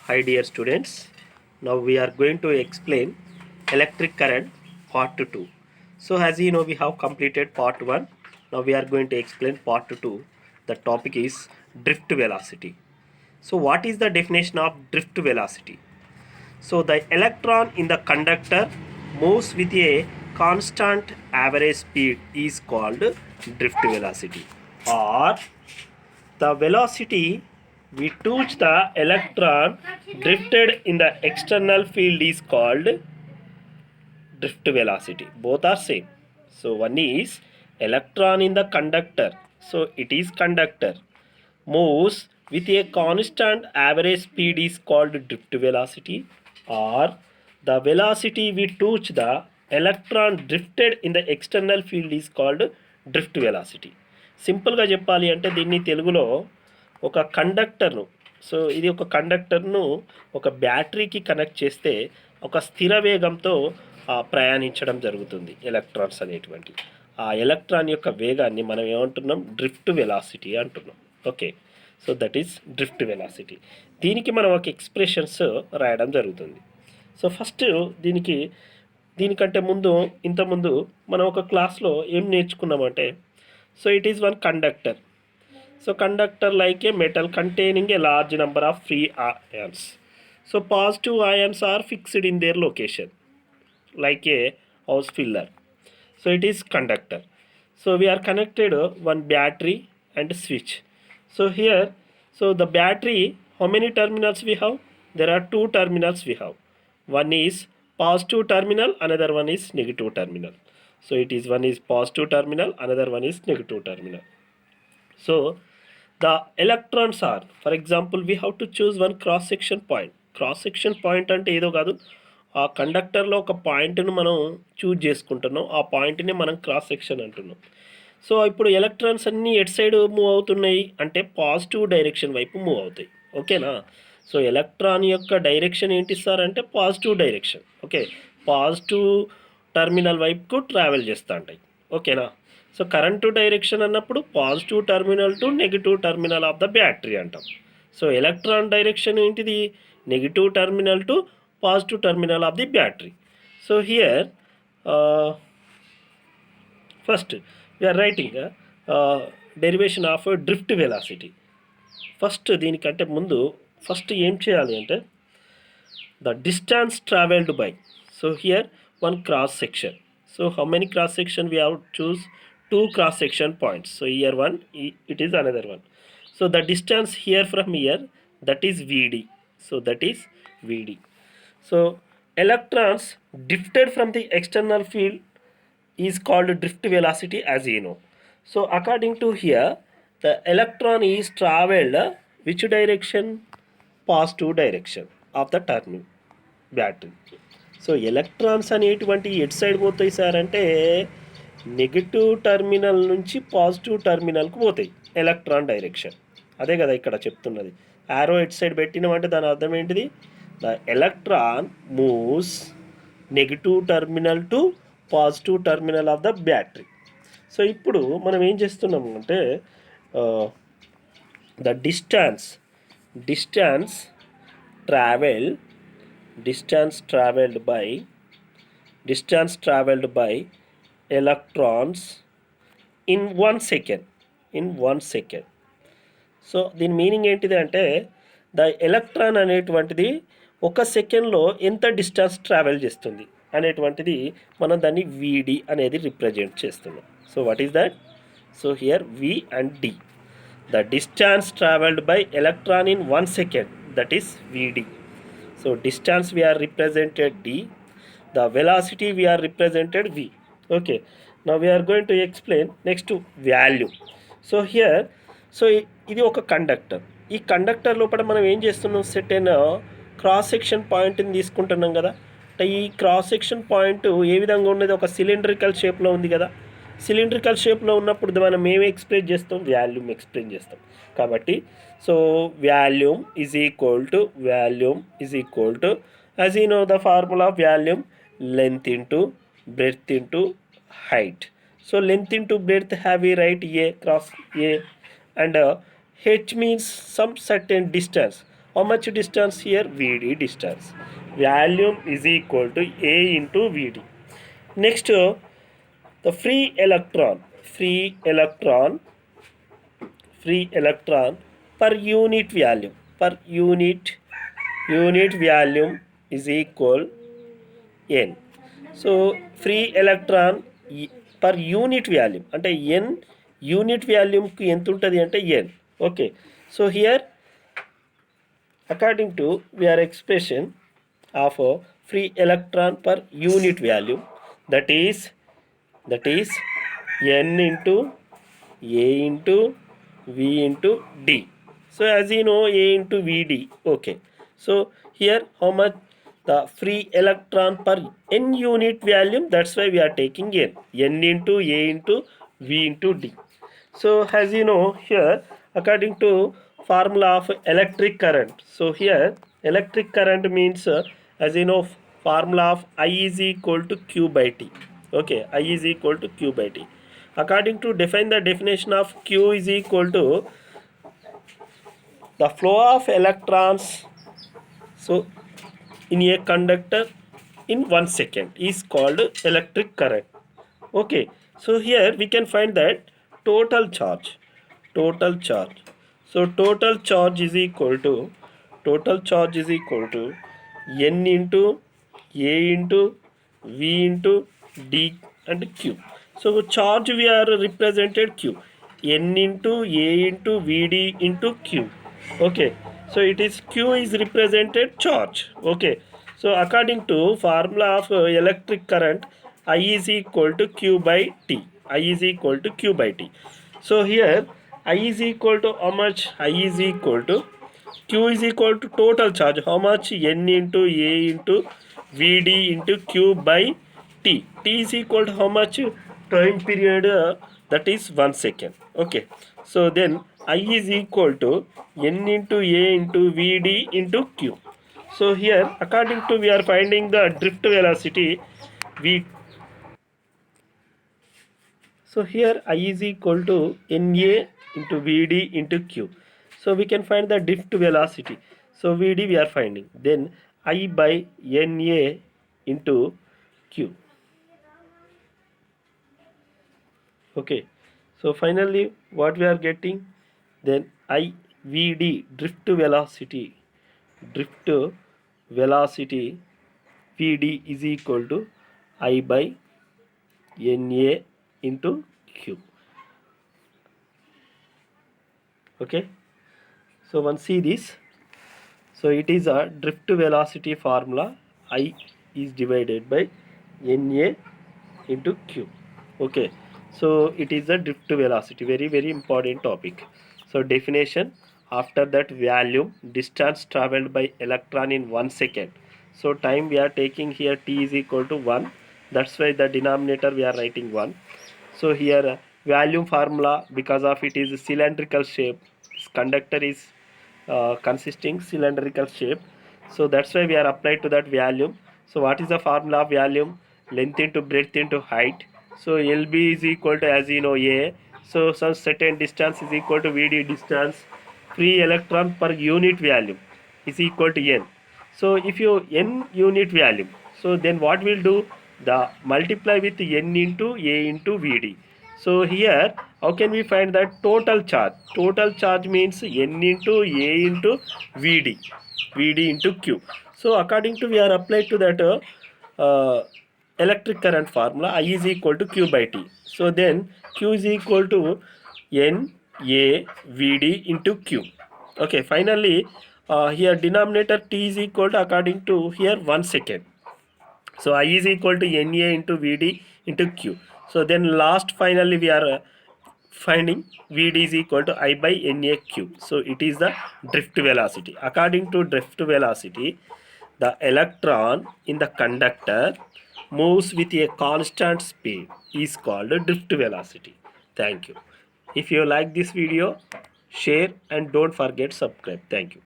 Hi dear students, now we are going to explain electric current part 2. So as you know, we have completed part 1. Now we are going to explain part 2. The topic is drift velocity. So what is the definition of drift velocity? So the electron in the conductor moves with a constant average speed is called drift velocity, or the velocity with which the electron drifted in the external field is called drift velocity. Both are same. So one is electron in the conductor. So it is conductor moves with a constant average speed is called drift velocity, or the velocity with which the electron drifted in the external field is called drift velocity. సింపుల్గా చెప్పాలి అంటే దీన్ని తెలుగులో ఒక కండక్టర్ను, so ఇది ఒక కండక్టర్ను ఒక బ్యాటరీకి కనెక్ట్ చేస్తే ఒక స్థిర వేగంతో ప్రయాణించడం జరుగుతుంది ఎలక్ట్రాన్స్ అనేటువంటి. ఆ ఎలక్ట్రాన్ యొక్క వేగాన్ని మనం ఏమంటున్నాం? డ్రిఫ్ట్ వెలాసిటీ అంటున్నాం. Okay, so that is drift velocity. దీనికి మనం ఒక ఎక్స్ప్రెషన్స్ రాయడం జరుగుతుంది. సో ఫస్ట్ దీనికంటే ఇంతకుముందు మనం ఒక క్లాస్లో ఏం నేర్చుకున్నామంటే, so it is one conductor. So conductor like a metal containing a large number of free ions. So positive ions are fixed in their location like a house filler. So it is conductor. So we are connected one battery and switch. So here, so the battery, how many terminals we have? There are two terminals we have. One is positive terminal, another one is negative terminal. So it is one is positive terminal, another one is negative terminal. So the electrons are, for example, we have to choose one cross section point. Cross section point అంటే ఏదో కాదు, ఆ కండక్టర్లో ఒక పాయింట్ను మనం choose చేసుకుంటున్నాం, ఆ పాయింట్ని మనం క్రాస్ సెక్షన్ అంటున్నాం. సో ఇప్పుడు ఎలక్ట్రాన్స్ అన్నీ ఎట్ సైడ్ మూవ్ అవుతున్నాయి అంటే పాజిటివ్ డైరెక్షన్ వైపు మూవ్ అవుతాయి. ఓకేనా? సో ఎలక్ట్రాన్ యొక్క డైరెక్షన్ ఏంటి సార్ అంటే positive direction. Okay, positive terminal వైపుకు ట్రావెల్ చేస్తూ ఉంటాయి. ఓకేనా? సో కరెంటు డైరెక్షన్ అన్నప్పుడు positive terminal to negative terminal of the battery అంటాం. సో ఎలక్ట్రాన్ డైరెక్షన్ ఏంటిది? Negative terminal to positive terminal of the battery. So here first we are writing derivation of drift velocity. First దీనికంటే ముందు first ఏం చేయాలి అంటే the distance traveled by. So here one cross section. So how many cross section we have to choose? Two cross section points. So here one, it is another one. So the distance here from here, that is VD. So that is VD. So electrons drifted from the external field is called drift velocity, as you know. So according to here, the electron is traveled which direction? Positive direction of the terminal battery. So electrons అనేటువంటి ఎటు side పోతాయి sir అంటే negative terminal నుంచి positive టర్మినల్కి పోతాయి electron direction. అదే కదా ఇక్కడ చెప్తున్నది. యారో ఎటు సైడ్ పెట్టినామంటే దాని అర్థం ఏంటిది? The electron moves negative terminal to positive terminal of the battery. So ఇప్పుడు మనం ఏం చేస్తున్నాము అంటే the distance traveled by electrons in 1 second. So దీని మీనింగ్ ఏంటిది అంటే ద ఎలక్ట్రాన్ అనేటువంటిది ఒక సెకండ్లో ఎంత డిస్టెన్స్ ట్రావెల్ చేస్తుంది అనేటువంటిది మనం దాన్ని విడి అనేది రిప్రజెంట్ చేస్తున్నాం. So what is that? So here V and D. The distance travelled by electron in 1 second, that is విడి. So distance we are represented d, the velocity we are represented v. Okay, now we are going to explain next to value. So here, so ఇది ఒక conductor. ఈ conductor లోపల మనం ఏం చేస్తున్నాం? సెటెన్ cross section పాయింట్ని తీసుకుంటున్నాం కదా. అంటే ఈ క్రాస్ సెక్షన్ పాయింట్ ఏ విధంగా ఉన్నది? ఒక సిలిండ్రికల్ షేప్లో ఉంది కదా. సిలిండ్రికల్ షేప్లో ఉన్నప్పుడు మనం ఏమి ఎక్స్ప్రెస్ చేస్తాం? వాల్యూమ్ ఎక్స్ప్రెస్ చేస్తాం. కాబట్టి so volume is equal to as you know the formula of volume, length into breadth into height. So length into breadth have we write a cross a, and h means some certain distance. How much distance here? Vd distance. Volume is equal to A into Vd. Next, the free electron per unit volume is equal n. So free electron per unit volume అంటే n unit వాల్యూమ్కి ఎంత ఉంటుంది అంటే n. Okay, so here according to our expression of free electron per unit volume, that is n into A into V into D. So as you know, A into Vd. Okay, so here how much the free electron per n unit volume, that's why we are taking n into A into V into D. So as you know, here according to formula of electric current, so here electric current means as you know, formula of I is equal to Q by T. Okay, I is equal to Q by T. According to define the definition of Q is equal to the flow of electrons, so in a conductor in 1 second is called electric current. Okay, so here we can find that total charge. So total charge is equal to n into A into V into D and Q. So charge we are represented Q, n into A into Vd into Q. Okay, so it is Q is represented charge. Okay, so according to formula of electric current, I is equal to Q by T. So here I is equal to how much? I is equal to Q is equal to total charge. How much? N into A into Vd into Q by T. T is equal to how much? Time period, that is 1 second. Okay, so then I is equal to N into A into Vd into Q. So here according to we are finding the drift velocity V. So here I is equal to NA into Vd into Q. So we can find the drift velocity. So Vd we are finding. Then I by NA into Q. Okay. So finally what we are getting? Then I Vd drift velocity Vd is equal to I by NA into Q. Okay, so once see this, so it is a drift velocity formula. I is divided by NA into Q. Okay, so it is a drift velocity, very important topic. So definition, after that volume, distance traveled by electron in 1 second. So time we are taking here T is equal to 1, that's why the denominator we are writing 1. So here volume formula, because of it is cylindrical shape, this conductor is consisting cylindrical shape, so that's why we are applied to that volume. So what is the formula of volume? Length into breadth into height. So LB is equal to, as you know, A. So some certain distance is equal to Vd distance. Free electron per unit volume is equal to N. So if you N unit volume, so then what will do? The multiply with N into A into Vd. So here how can we find that total charge? Total charge means N into A into Vd into Q. So according to we are applied to that electric current formula, I is equal to Q by T. So then Q is equal to N A Vd into Q. Okay, finally here denominator T is equal to, according to here, 1 second. So I is equal to NA into Vd into Q. So then last finally we are finding Vd is equal to I by NAQ. So it is the drift velocity. According to drift velocity, the electron in the conductor moves with a constant speed is called drift velocity. Thank you. If you like this video, share and don't forget subscribe. Thank you.